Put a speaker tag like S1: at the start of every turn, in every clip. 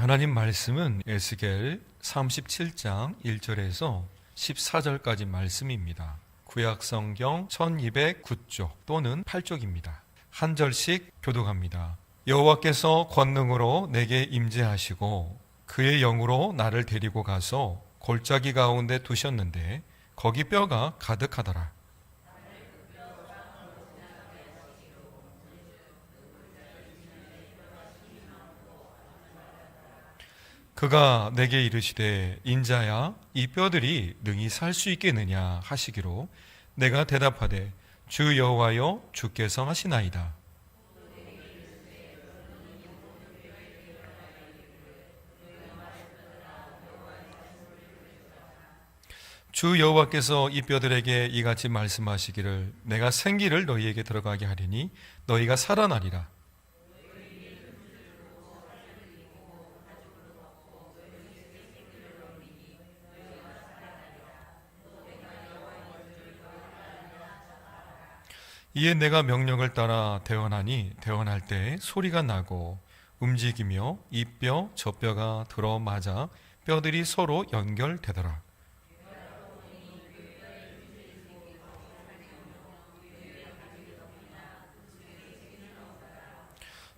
S1: 하나님 말씀은 에스겔 37장 1절에서 14절까지 말씀입니다. 구약성경 1209쪽 또는 8쪽입니다. 한 절씩 교독합니다. 여호와께서 권능으로 내게 임재하시고 그의 영으로 나를 데리고 가서 골짜기 가운데 두셨는데 거기 뼈가 가득하더라. 그가 내게 이르시되 인자야 이 뼈들이 능히 살 수 있겠느냐 하시기로 내가 대답하되 주 여호와여 주께서 하시나이다. 주 여호와께서 이 뼈들에게 이같이 말씀하시기를 내가 생기를 너희에게 들어가게 하리니 너희가 살아나리라. 이에 내가 명령을 따라 대언하니 대언할 때 소리가 나고 움직이며 이 뼈 저 뼈가 들어맞아 뼈들이 서로 연결되더라.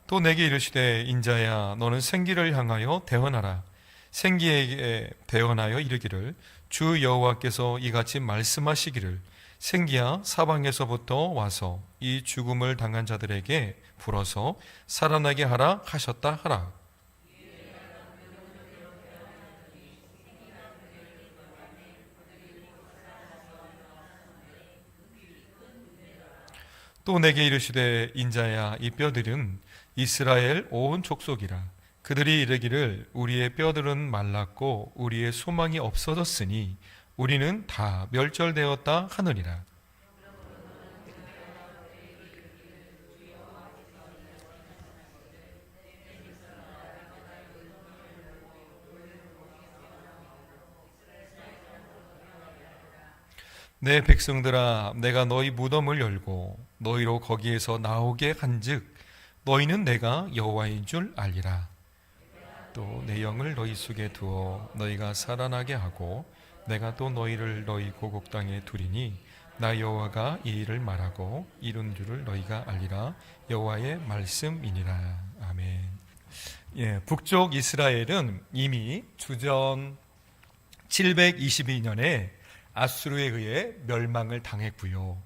S1: 또 내게 이르시되 인자야 너는 생기를 향하여 대언하라. 생기에게 대언하여 이르기를 주 여호와께서 이같이 말씀하시기를 생기야 사방에서부터 와서 이 죽음을 당한 자들에게 불어서 살아나게 하라 하셨다 하라. 또 내게 이르시되 인자야 이 뼈들은 이스라엘 온 족속이라. 그들이 이르기를 우리의 뼈들은 말랐고 우리의 소망이 없어졌으니 우리는 다 멸절되었다 하느니라. 내 백성들아 내가 너희 무덤을 열고 너희로 거기에서 나오게 한즉 너희는 내가 여호와인 줄 알리라. 또 내 영을 너희 속에 두어 너희가 살아나게 하고 내가 또 너희를 너희 고국 땅에 두리니 나 여호와가 이 일을 말하고 이룬 줄을 너희가 알리라. 여호와의 말씀이니라. 아멘. 북쪽 이스라엘은 이미 주전 722년에 아수르에 의해 멸망을 당했고요.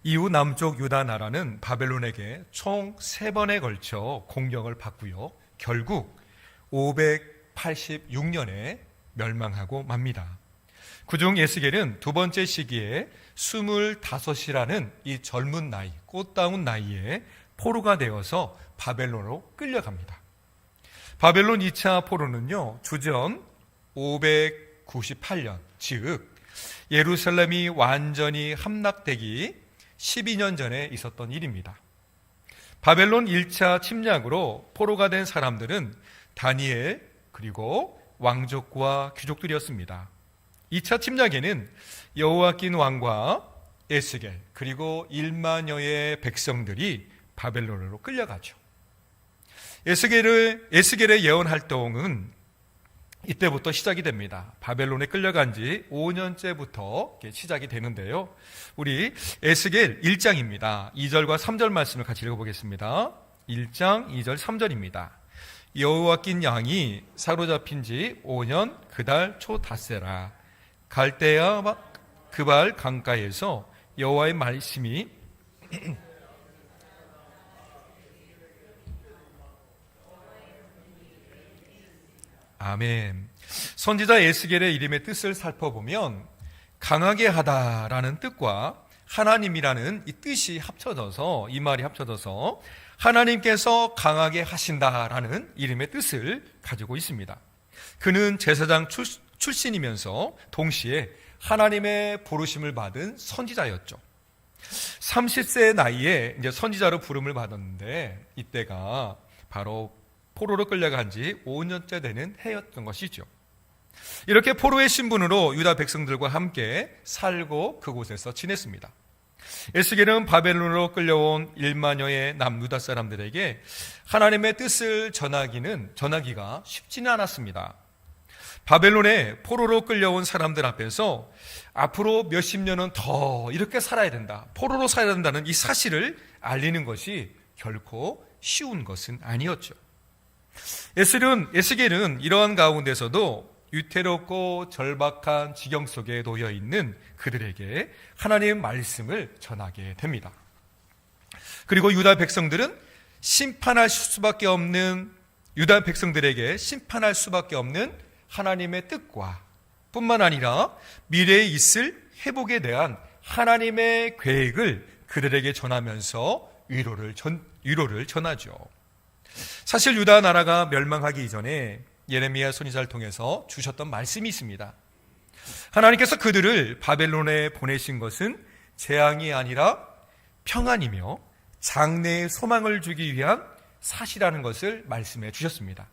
S1: 이후 남쪽 유다 나라는 바벨론에게 총 3번에 걸쳐 공격을 받고요. 결국 586년에 멸망하고 맙니다. 그중 에스겔은 두 번째 시기에 25이라는 이 젊은 나이, 꽃다운 나이에 포로가 되어서 바벨론으로 끌려갑니다. 바벨론 2차 포로는요, 주전 598년, 즉 예루살렘이 완전히 함락되기 12년 전에 있었던 일입니다. 바벨론 1차 침략으로 포로가 된 사람들은 다니엘 그리고 왕족과 귀족들이었습니다. 2차 침략에는 여호야긴 왕과 에스겔 그리고 1만여의 백성들이 바벨론으로 끌려가죠. 에스겔의 예언 활동은 이때부터 시작이 됩니다. 바벨론에 끌려간 지 5년째부터 시작이 되는데요. 우리 에스겔 1장입니다. 2절과 3절 말씀을 같이 읽어보겠습니다. 1장 2절 3절입니다. 여호야긴 왕이 사로잡힌 지 5년 그달 초 닷새라. 갈대아 그발 강가에서 여호와의 말씀이 아멘. 선지자 에스겔의 이름의 뜻을 살펴보면 강하게 하다라는 뜻과 하나님이라는 이 뜻이 합쳐져서 이 말이 합쳐져서 하나님께서 강하게 하신다라는 이름의 뜻을 가지고 있습니다. 그는 제사장 출신이면서 동시에 하나님의 부르심을 받은 선지자였죠. 30세 나이에 이제 선지자로 부름을 받았는데 이때가 바로 포로로 끌려간 지 5년째 되는 해였던 것이죠. 이렇게 포로의 신분으로 유다 백성들과 함께 살고 그곳에서 지냈습니다. 에스겔은 바벨론으로 끌려온 1만여의 남유다 사람들에게 하나님의 뜻을 전하기가 쉽지는 않았습니다. 바벨론에 포로로 끌려온 사람들 앞에서 앞으로 몇십 년은 더 이렇게 살아야 된다, 포로로 살아야 된다는 이 사실을 알리는 것이 결코 쉬운 것은 아니었죠. 에스겔은 이러한 가운데서도 위태롭고 절박한 지경 속에 놓여 있는 그들에게 하나님의 말씀을 전하게 됩니다. 그리고 유다 백성들에게 심판할 수밖에 없는 하나님의 뜻과 뿐만 아니라 미래에 있을 회복에 대한 하나님의 계획을 그들에게 전하면서 위로를 전하죠. 사실 유다 나라가 멸망하기 이전에 예레미야 선지자를 통해서 주셨던 말씀이 있습니다. 하나님께서 그들을 바벨론에 보내신 것은 재앙이 아니라 평안이며 장래의 소망을 주기 위한 사시라는 것을 말씀해 주셨습니다.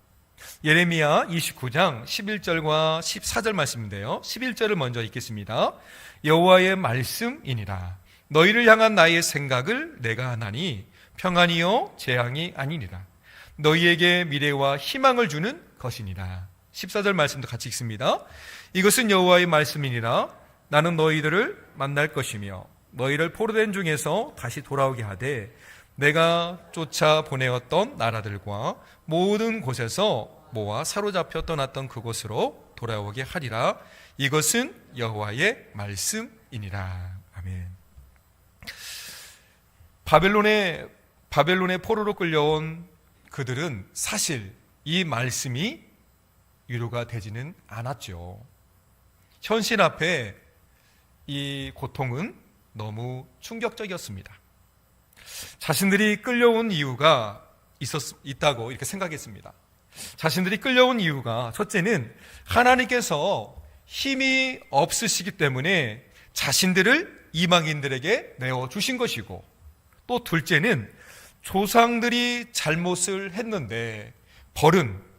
S1: 예레미야 29장 11절과 14절 말씀인데요, 11절을 먼저 읽겠습니다. 여호와의 말씀이니라. 너희를 향한 나의 생각을 내가 하나니 평안이요 재앙이 아니니라. 너희에게 미래와 희망을 주는 것이니라. 14절 말씀도 같이 읽습니다. 이것은 여호와의 말씀이니라. 나는 너희들을 만날 것이며 너희를 포로된 중에서 다시 돌아오게 하되 내가 쫓아 보내었던 나라들과 모든 곳에서 모아 사로잡혀 떠났던 그곳으로 돌아오게 하리라. 이것은 여호와의 말씀이니라. 아멘. 바벨론의 포로로 끌려온 그들은 사실 이 말씀이 위로가 되지는 않았죠. 현실 앞에 이 고통은 너무 충격적이었습니다. 자신들이 끌려온 이유가 있다고 이렇게 생각했습니다. 자신들이 끌려온 이유가, 첫째는 하나님께서 힘이 없으시기 때문에 자신들을 이방인들에게 내어주신 것이고, 또 둘째는 조상들이 잘못을 했는데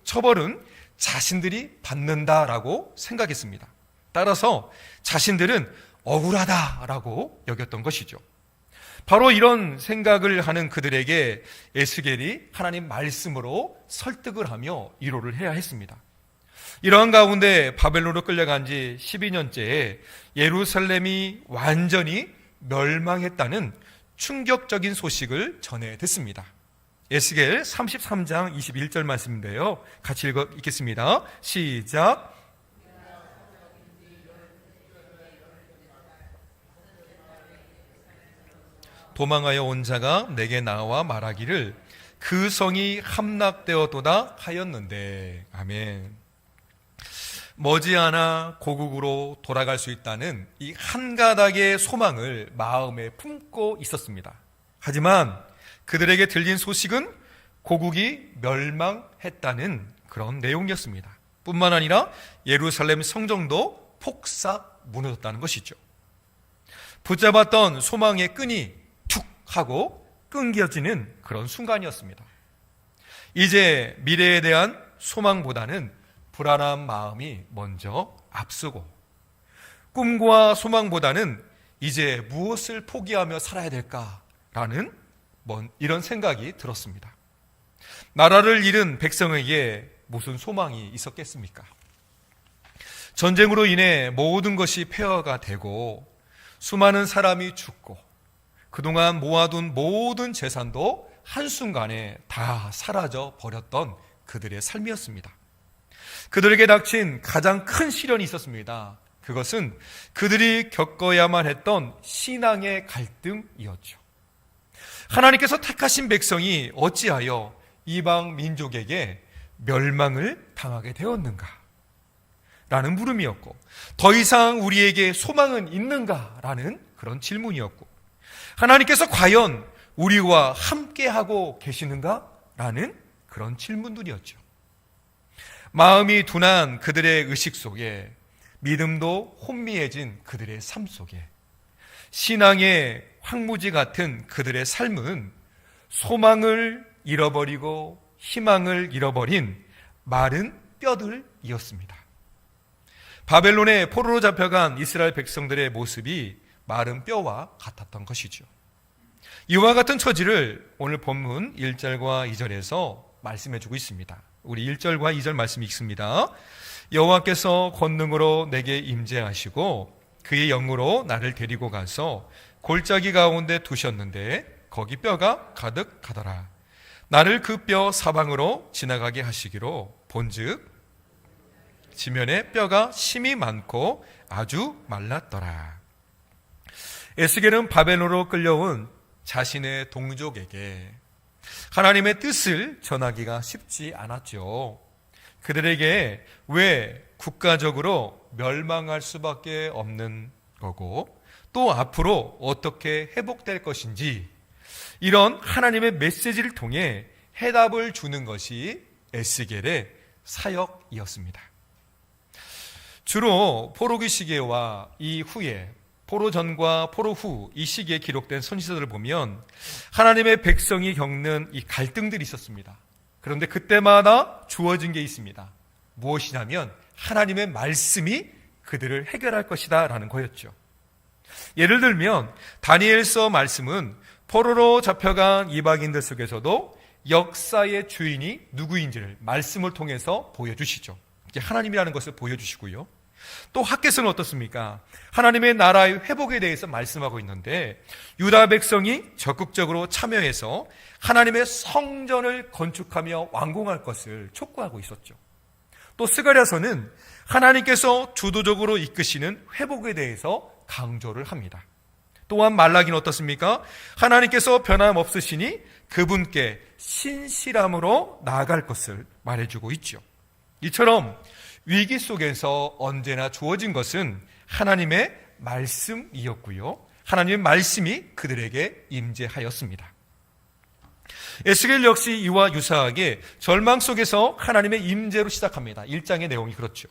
S1: 처벌은 자신들이 받는다라고 생각했습니다. 따라서 자신들은 억울하다라고 여겼던 것이죠. 바로 이런 생각을 하는 그들에게 에스겔이 하나님 말씀으로 설득을 하며 위로를 해야 했습니다. 이러한 가운데 바벨론으로 끌려간 지 12년째에 예루살렘이 완전히 멸망했다는 충격적인 소식을 전해 듣습니다. 에스겔 33장 21절 말씀인데요, 같이 읽겠습니다. 시작. 도망하여 온 자가 내게 나와 말하기를 그 성이 함락되었도다 하였는데. 아멘. 머지않아 고국으로 돌아갈 수 있다는 이 한 가닥의 소망을 마음에 품고 있었습니다. 하지만 그들에게 들린 소식은 고국이 멸망했다는 그런 내용이었습니다. 뿐만 아니라 예루살렘 성정도 폭삭 무너졌다는 것이죠. 붙잡았던 소망의 끈이 툭 하고 끊겨지는 그런 순간이었습니다. 이제 미래에 대한 소망보다는 불안한 마음이 먼저 앞서고, 꿈과 소망보다는 이제 무엇을 포기하며 살아야 될까라는 이런 생각이 들었습니다. 나라를 잃은 백성에게 무슨 소망이 있었겠습니까? 전쟁으로 인해 모든 것이 폐허가 되고 수많은 사람이 죽고 그동안 모아둔 모든 재산도 한순간에 다 사라져 버렸던 그들의 삶이었습니다. 그들에게 닥친 가장 큰 시련이 있었습니다. 그것은 그들이 겪어야만 했던 신앙의 갈등이었죠. 하나님께서 택하신 백성이 어찌하여 이방 민족에게 멸망을 당하게 되었는가? 라는 물음이었고, 더 이상 우리에게 소망은 있는가? 라는 그런 질문이었고, 하나님께서 과연 우리와 함께하고 계시는가? 라는 그런 질문들이었죠. 마음이 둔한 그들의 의식 속에, 믿음도 혼미해진 그들의 삶 속에, 신앙의 황무지 같은 그들의 삶은 소망을 잃어버리고 희망을 잃어버린 마른 뼈들이었습니다. 바벨론에 포로로 잡혀간 이스라엘 백성들의 모습이 마른 뼈와 같았던 것이죠. 이와 같은 처지를 오늘 본문 1절과 2절에서 말씀해주고 있습니다. 우리 1절과 2절 말씀 읽습니다. 여호와께서 권능으로 내게 임재하시고 그의 영으로 나를 데리고 가서 골짜기 가운데 두셨는데 거기 뼈가 가득하더라. 나를 그 뼈 사방으로 지나가게 하시기로 본즉 지면에 뼈가 심이 많고 아주 말랐더라. 에스겔은 바벨론으로 끌려온 자신의 동족에게 하나님의 뜻을 전하기가 쉽지 않았죠. 그들에게 왜 국가적으로 멸망할 수밖에 없는 거고 또 앞으로 어떻게 회복될 것인지 이런 하나님의 메시지를 통해 해답을 주는 것이 에스겔의 사역이었습니다. 주로 포로기 시기와 이후에 포로 전과 포로 후 이 시기에 기록된 선지서들을 보면 하나님의 백성이 겪는 이 갈등들이 있었습니다. 그런데 그때마다 주어진 게 있습니다. 무엇이냐면 하나님의 말씀이 그들을 해결할 것이다 라는 거였죠. 예를 들면 다니엘서 말씀은 포로로 잡혀간 이방인들 속에서도 역사의 주인이 누구인지를 말씀을 통해서 보여주시죠. 하나님이라는 것을 보여주시고요. 또 학개서는 어떻습니까? 하나님의 나라의 회복에 대해서 말씀하고 있는데 유다 백성이 적극적으로 참여해서 하나님의 성전을 건축하며 완공할 것을 촉구하고 있었죠. 또 스가랴서는 하나님께서 주도적으로 이끄시는 회복에 대해서 강조를 합니다. 또한 말라기는 어떻습니까? 하나님께서 변함없으시니 그분께 신실함으로 나아갈 것을 말해주고 있죠. 이처럼 위기 속에서 언제나 주어진 것은 하나님의 말씀이었고요. 하나님의 말씀이 그들에게 임재하였습니다. 에스겔 역시 이와 유사하게 절망 속에서 하나님의 임재로 시작합니다. 1장의 내용이 그렇죠.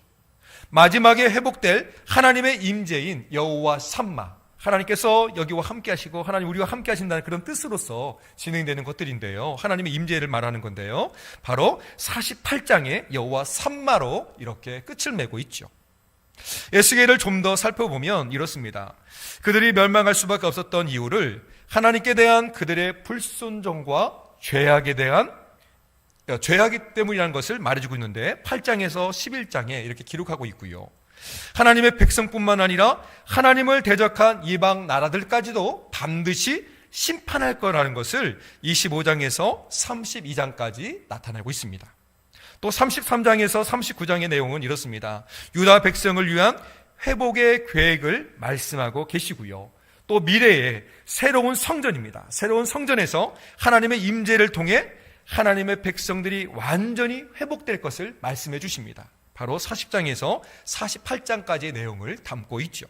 S1: 마지막에 회복될 하나님의 임재인 여호와 삼마, 하나님께서 여기와 함께 하시고 하나님 우리와 함께 하신다는 그런 뜻으로서 진행되는 것들인데요. 하나님의 임재를 말하는 건데요. 바로 48장의 여호와 삼마로 이렇게 끝을 맺고 있죠. 에스겔을 좀 더 살펴보면 이렇습니다. 그들이 멸망할 수밖에 없었던 이유를 하나님께 대한 그들의 불순종과 죄악에 대한 죄악이 때문이라는 것을 말해주고 있는데 8장에서 11장에 이렇게 기록하고 있고요. 하나님의 백성뿐만 아니라 하나님을 대적한 이방 나라들까지도 반드시 심판할 거라는 것을 25장에서 32장까지 나타내고 있습니다. 또 33장에서 39장의 내용은 이렇습니다. 유다 백성을 위한 회복의 계획을 말씀하고 계시고요. 또 미래의 새로운 성전입니다. 새로운 성전에서 하나님의 임재를 통해 하나님의 백성들이 완전히 회복될 것을 말씀해 주십니다. 바로 40장에서 48장까지의 내용을 담고 있죠.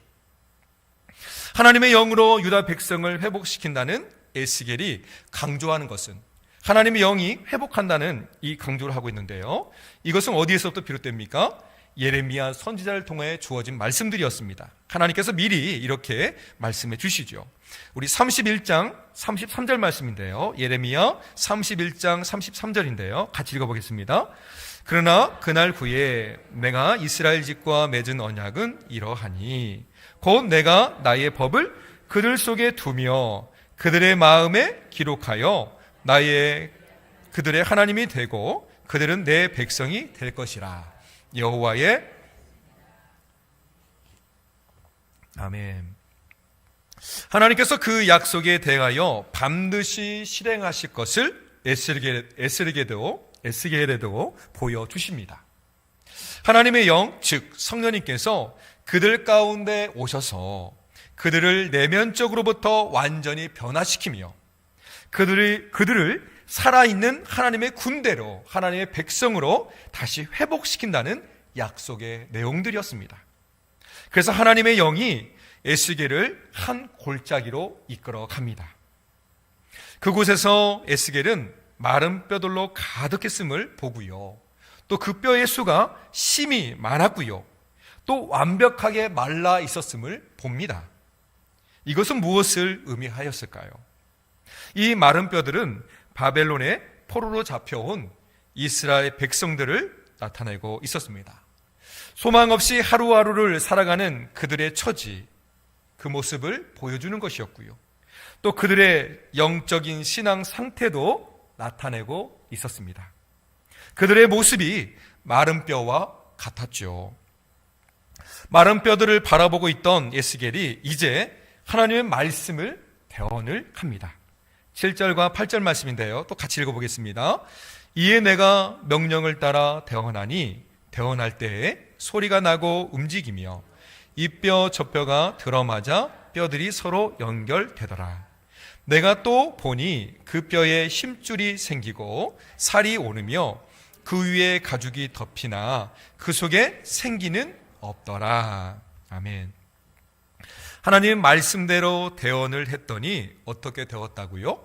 S1: 하나님의 영으로 유다 백성을 회복시킨다는 에스겔이 강조하는 것은 하나님의 영이 회복한다는 이 강조를 하고 있는데요. 이것은 어디에서부터 비롯됩니까? 예레미야 선지자를 통해 주어진 말씀들이었습니다. 하나님께서 미리 이렇게 말씀해 주시죠. 우리 31장 33절 말씀인데요. 예레미야 31장 33절인데요. 같이 읽어보겠습니다. 그러나 그날 후에 내가 이스라엘 집과 맺은 언약은 이러하니 곧 내가 나의 법을 그들 속에 두며 그들의 마음에 기록하여 그들의 하나님이 되고 그들은 내 백성이 될 것이라. 여호와의 아멘. 하나님께서 그 약속에 대하여 반드시 실행하실 것을 에스겔에도 보여주십니다. 하나님의 영, 즉 성령님께서 그들 가운데 오셔서 그들을 내면적으로부터 완전히 변화시키며 그들을 살아있는 하나님의 군대로, 하나님의 백성으로 다시 회복시킨다는 약속의 내용들이었습니다. 그래서 하나님의 영이 에스겔을 한 골짜기로 이끌어 갑니다. 그곳에서 에스겔은 마른 뼈들로 가득했음을 보고요. 또 그 뼈의 수가 심이 많았고요. 또 완벽하게 말라 있었음을 봅니다. 이것은 무엇을 의미하였을까요? 이 마른 뼈들은 바벨론의 포로로 잡혀온 이스라엘 백성들을 나타내고 있었습니다. 소망 없이 하루하루를 살아가는 그들의 처지, 그 모습을 보여주는 것이었고요. 또 그들의 영적인 신앙 상태도 나타내고 있었습니다. 그들의 모습이 마른 뼈와 같았죠. 마른 뼈들을 바라보고 있던 에스겔이 이제 하나님의 말씀을 대언을 합니다. 7절과 8절 말씀인데요. 또 같이 읽어보겠습니다. 이에 내가 명령을 따라 대언하니 대언할 때에 소리가 나고 움직이며 이 뼈 저 뼈가 들어맞아 뼈들이 서로 연결되더라. 내가 또 보니 그 뼈에 힘줄이 생기고 살이 오르며 그 위에 가죽이 덮이나 그 속에 생기는 없더라. 아멘. 하나님 말씀대로 대언을 했더니 어떻게 되었다고요?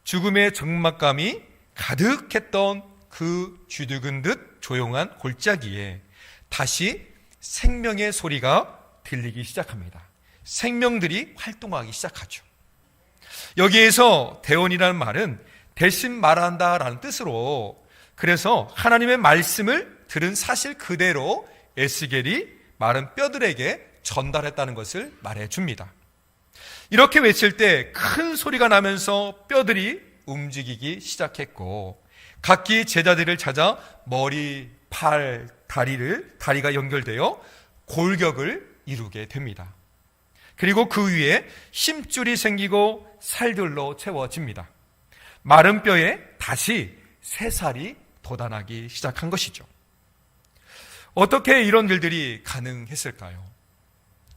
S1: 죽음의 적막감이 가득했던 그 쥐죽은 듯 조용한 골짜기에 다시 생명의 소리가 들리기 시작합니다. 생명들이 활동하기 시작하죠. 여기에서 대언이라는 말은 대신 말한다라는 뜻으로, 그래서 하나님의 말씀을 들은 사실 그대로 에스겔이 마른 뼈들에게 전달했다는 것을 말해줍니다. 이렇게 외칠 때 큰 소리가 나면서 뼈들이 움직이기 시작했고, 각기 제자들을 찾아 머리, 팔, 다리가 연결되어 골격을 이루게 됩니다. 그리고 그 위에 힘줄이 생기고 살들로 채워집니다. 마른 뼈에 다시 새살이 돋아나기 시작한 것이죠. 어떻게 이런 일들이 가능했을까요?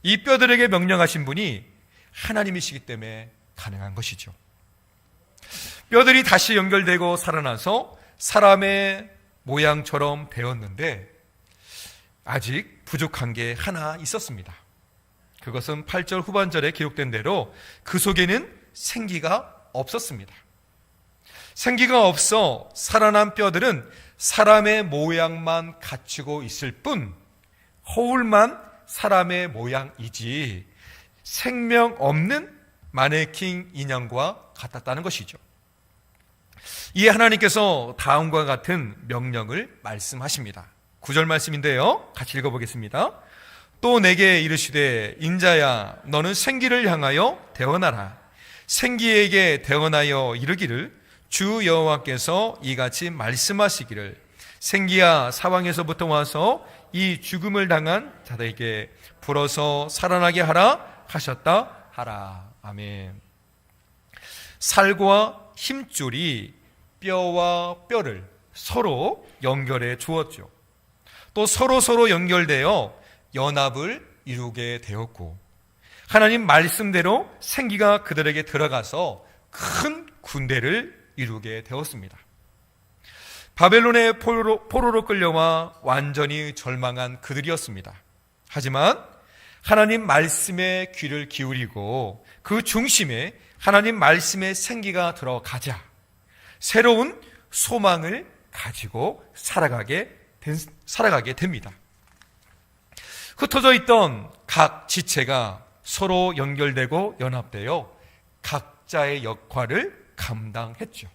S1: 이 뼈들에게 명령하신 분이 하나님이시기 때문에 가능한 것이죠. 뼈들이 다시 연결되고 살아나서 사람의 모양처럼 되었는데 아직 부족한 게 하나 있었습니다. 그것은 8절 후반절에 기록된 대로 그 속에는 생기가 없었습니다. 생기가 없어 살아난 뼈들은 사람의 모양만 갖추고 있을 뿐 허울만 사람의 모양이지 생명 없는 마네킹 인형과 같았다는 것이죠. 이에 하나님께서 다음과 같은 명령을 말씀하십니다. 9절 말씀인데요, 같이 읽어보겠습니다. 또 내게 이르시되 인자야 너는 생기를 향하여 대언하라. 생기에게 대언하여 이르기를 주 여호와께서 이같이 말씀하시기를 생기야 사방에서부터 와서 이 죽음을 당한 자들에게 불어서 살아나게 하라 하셨다 하라. 아멘. 살과 힘줄이 뼈와 뼈를 서로 연결해 주었죠. 또 서로 연결되어 연합을 이루게 되었고, 하나님 말씀대로 생기가 그들에게 들어가서 큰 군대를 이루게 되었습니다. 바벨론의 포로로 끌려와 완전히 절망한 그들이었습니다. 하지만 하나님 말씀에 귀를 기울이고 그 중심에 하나님 말씀의 생기가 들어가자 새로운 소망을 가지고 살아가게 됩니다. 흩어져 있던 각 지체가 서로 연결되고 연합되어 각자의 역할을 감당했죠.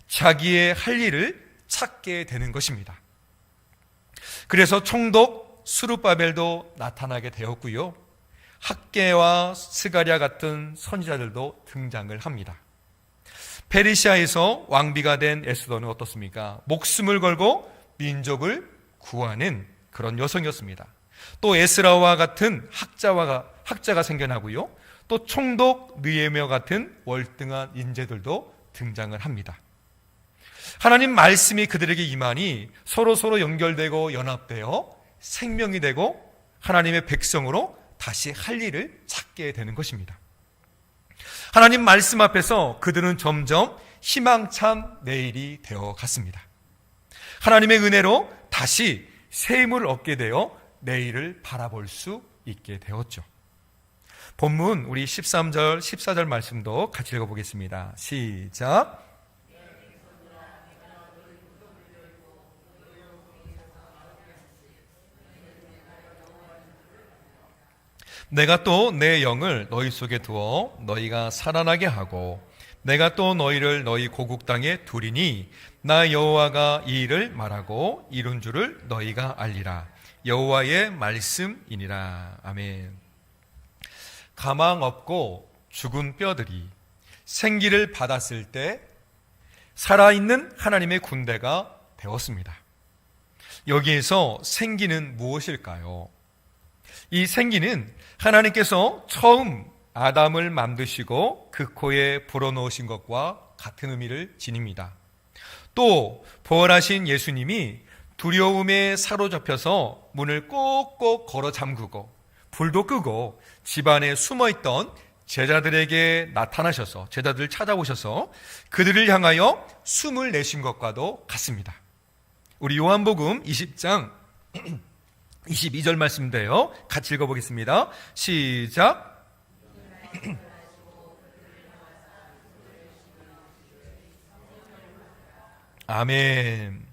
S1: 자기의 할 일을 찾게 되는 것입니다. 그래서 총독 스룹바벨도 나타나게 되었고요. 학개와 스가랴 같은 선지자들도 등장을 합니다. 페르시아에서 왕비가 된 에스더는 어떻습니까? 목숨을 걸고 민족을 구하는 그런 여성이었습니다. 또 에스라와 같은 학자가 생겨나고요. 또 총독 느헤미야 같은 월등한 인재들도 등장을 합니다. 하나님 말씀이 그들에게 임하니 서로 연결되고 연합되어 생명이 되고 하나님의 백성으로 다시 할 일을 찾게 되는 것입니다. 하나님 말씀 앞에서 그들은 점점 희망찬 내일이 되어 갔습니다. 하나님의 은혜로 다시 새 힘을 얻게 되어 내일을 바라볼 수 있게 되었죠. 본문 우리 13절, 14절 말씀도 같이 읽어보겠습니다. 시작. 내가 또 내 영을 너희 속에 두어 너희가 살아나게 하고 내가 또 너희를 너희 고국 땅에 두리니 나 여호와가 이 일을 말하고 이룬 줄을 너희가 알리라. 여호와의 말씀이니라. 아멘. 가망 없고 죽은 뼈들이 생기를 받았을 때 살아있는 하나님의 군대가 되었습니다. 여기에서 생기는 무엇일까요? 이 생기는 하나님께서 처음 아담을 만드시고 그 코에 불어넣으신 것과 같은 의미를 지닙니다. 또 부활하신 예수님이 두려움에 사로잡혀서 문을 꼭꼭 걸어 잠그고 불도 끄고 집안에 숨어있던 제자들에게 나타나셔서 제자들을 찾아오셔서 그들을 향하여 숨을 내신 것과도 같습니다. 우리 요한복음 20장 22절 말씀인데요. 같이 읽어보겠습니다. 시작. 아멘.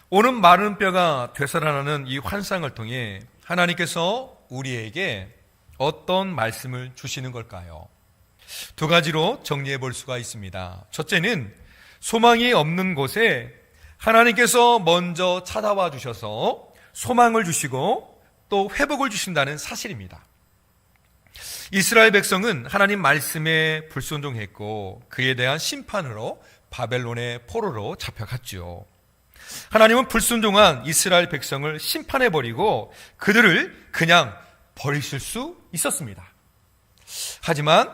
S1: 오는 마른 뼈가 되살아나는 이 환상을 통해 하나님께서 우리에게 어떤 말씀을 주시는 걸까요? 두 가지로 정리해 볼 수가 있습니다. 첫째는 소망이 없는 곳에 하나님께서 먼저 찾아와 주셔서 소망을 주시고 또 회복을 주신다는 사실입니다. 이스라엘 백성은 하나님 말씀에 불순종했고 그에 대한 심판으로 바벨론의 포로로 잡혀갔죠. 하나님은 불순종한 이스라엘 백성을 심판해버리고 그들을 그냥 버리실 수 있었습니다. 하지만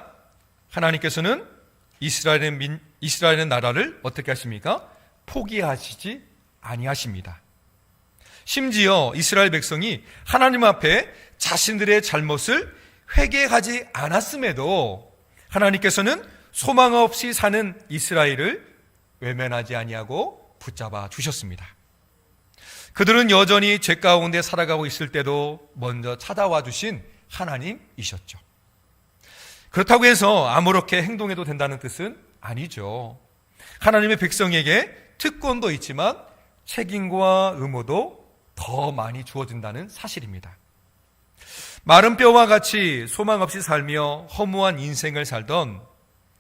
S1: 하나님께서는 이스라엘의 나라를 어떻게 하십니까? 포기하시지 아니하십니다. 심지어 이스라엘 백성이 하나님 앞에 자신들의 잘못을 회개하지 않았음에도 하나님께서는 소망 없이 사는 이스라엘을 외면하지 아니하고 붙잡아 주셨습니다. 그들은 여전히 죄 가운데 살아가고 있을 때도 먼저 찾아와 주신 하나님이셨죠. 그렇다고 해서 아무렇게 행동해도 된다는 뜻은 아니죠. 하나님의 백성에게 특권도 있지만 책임과 의무도 더 많이 주어진다는 사실입니다. 마른 뼈와 같이 소망 없이 살며 허무한 인생을 살던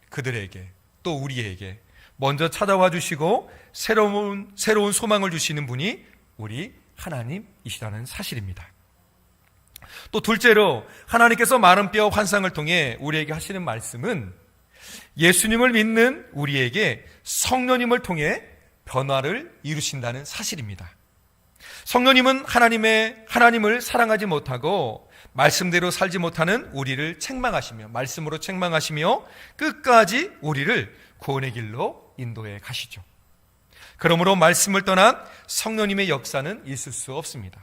S1: 그들에게 또 우리에게 먼저 찾아와 주시고 새로운 소망을 주시는 분이 우리 하나님이시라는 사실입니다. 또 둘째로 하나님께서 마른 뼈 환상을 통해 우리에게 하시는 말씀은 예수님을 믿는 우리에게 성령님을 통해 변화를 이루신다는 사실입니다. 성령님은 하나님을 사랑하지 못하고 말씀대로 살지 못하는 우리를 책망하시며 말씀으로 책망하시며 끝까지 우리를 구원의 길로 인도해 가시죠. 그러므로 말씀을 떠난 성령님의 역사는 있을 수 없습니다.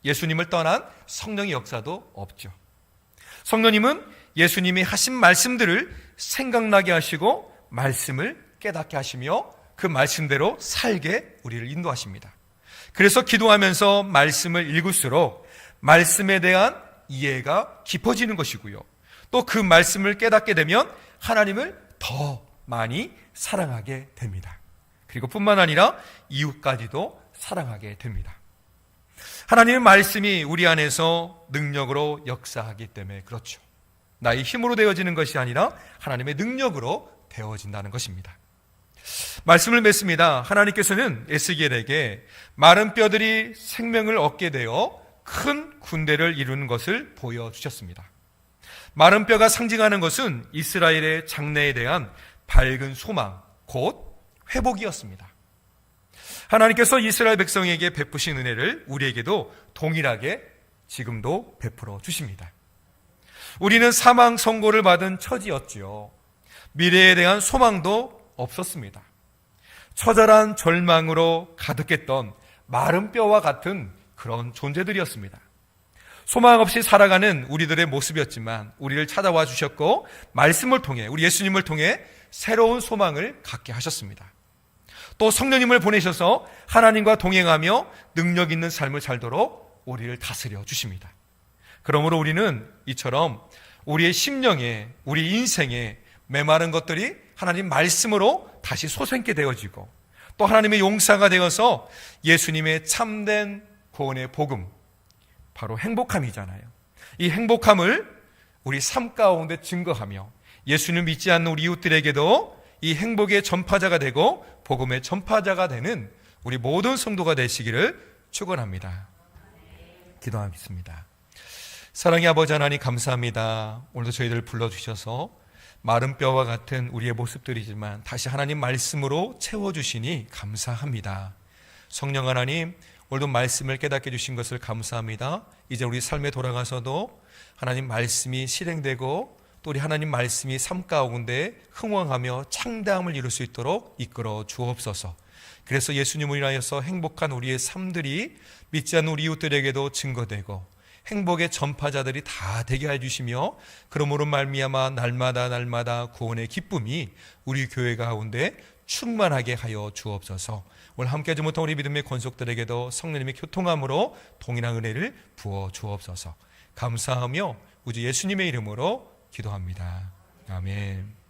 S1: 예수님을 떠난 성령의 역사도 없죠. 성령님은 예수님이 하신 말씀들을 생각나게 하시고 말씀을 깨닫게 하시며 그 말씀대로 살게 우리를 인도하십니다. 그래서 기도하면서 말씀을 읽을수록 말씀에 대한 이해가 깊어지는 것이고요. 또 그 말씀을 깨닫게 되면 하나님을 더 많이 사랑하게 됩니다. 그리고 뿐만 아니라 이웃까지도 사랑하게 됩니다. 하나님의 말씀이 우리 안에서 능력으로 역사하기 때문에 그렇죠. 나의 힘으로 되어지는 것이 아니라 하나님의 능력으로 되어진다는 것입니다. 말씀을 맺습니다. 하나님께서는 에스겔에게 마른 뼈들이 생명을 얻게 되어 큰 군대를 이루는 것을 보여주셨습니다. 마른 뼈가 상징하는 것은 이스라엘의 장래에 대한 밝은 소망, 곧 회복이었습니다. 하나님께서 이스라엘 백성에게 베푸신 은혜를 우리에게도 동일하게 지금도 베풀어 주십니다. 우리는 사망 선고를 받은 처지였지요. 미래에 대한 소망도 없었습니다. 처절한 절망으로 가득했던 마른 뼈와 같은 그런 존재들이었습니다. 소망 없이 살아가는 우리들의 모습이었지만 우리를 찾아와 주셨고 말씀을 통해 우리 예수님을 통해 새로운 소망을 갖게 하셨습니다. 또 성령님을 보내셔서 하나님과 동행하며 능력 있는 삶을 살도록 우리를 다스려 주십니다. 그러므로 우리는 이처럼 우리의 심령에 우리 인생에 메마른 것들이 하나님 말씀으로 다시 솟게 되어지고 또 하나님의 용사가 되어서 예수님의 참된 구원의 복음, 바로 행복함이잖아요. 이 행복함을 우리 삶 가운데 증거하며 예수님 믿지 않는 우리 이웃들에게도 이 행복의 전파자가 되고 복음의 전파자가 되는 우리 모든 성도가 되시기를 축원합니다. 기도하겠습니다. 사랑의 아버지 하나님 감사합니다. 오늘도 저희들을 불러주셔서 마른 뼈와 같은 우리의 모습들이지만 다시 하나님 말씀으로 채워주시니 감사합니다. 성령 하나님, 오늘도 말씀을 깨닫게 해주신 것을 감사합니다. 이제 우리 삶에 돌아가서도 하나님 말씀이 실행되고 또 우리 하나님 말씀이 삶 가운데 흥왕하며 창대함을 이룰 수 있도록 이끌어 주옵소서. 그래서 예수님을 인하여서 행복한 우리의 삶들이 믿지 않는 우리 이웃들에게도 증거되고 행복의 전파자들이 다 되게 해주시며 그러므로 말미암아 날마다 구원의 기쁨이 우리 교회 가운데 충만하게 하여 주옵소서. 오늘 함께하지 못한 우리 믿음의 권속들에게도 성령님의 교통함으로 동일한 은혜를 부어 주옵소서. 감사하며 우주 예수님의 이름으로 기도합니다. 아멘.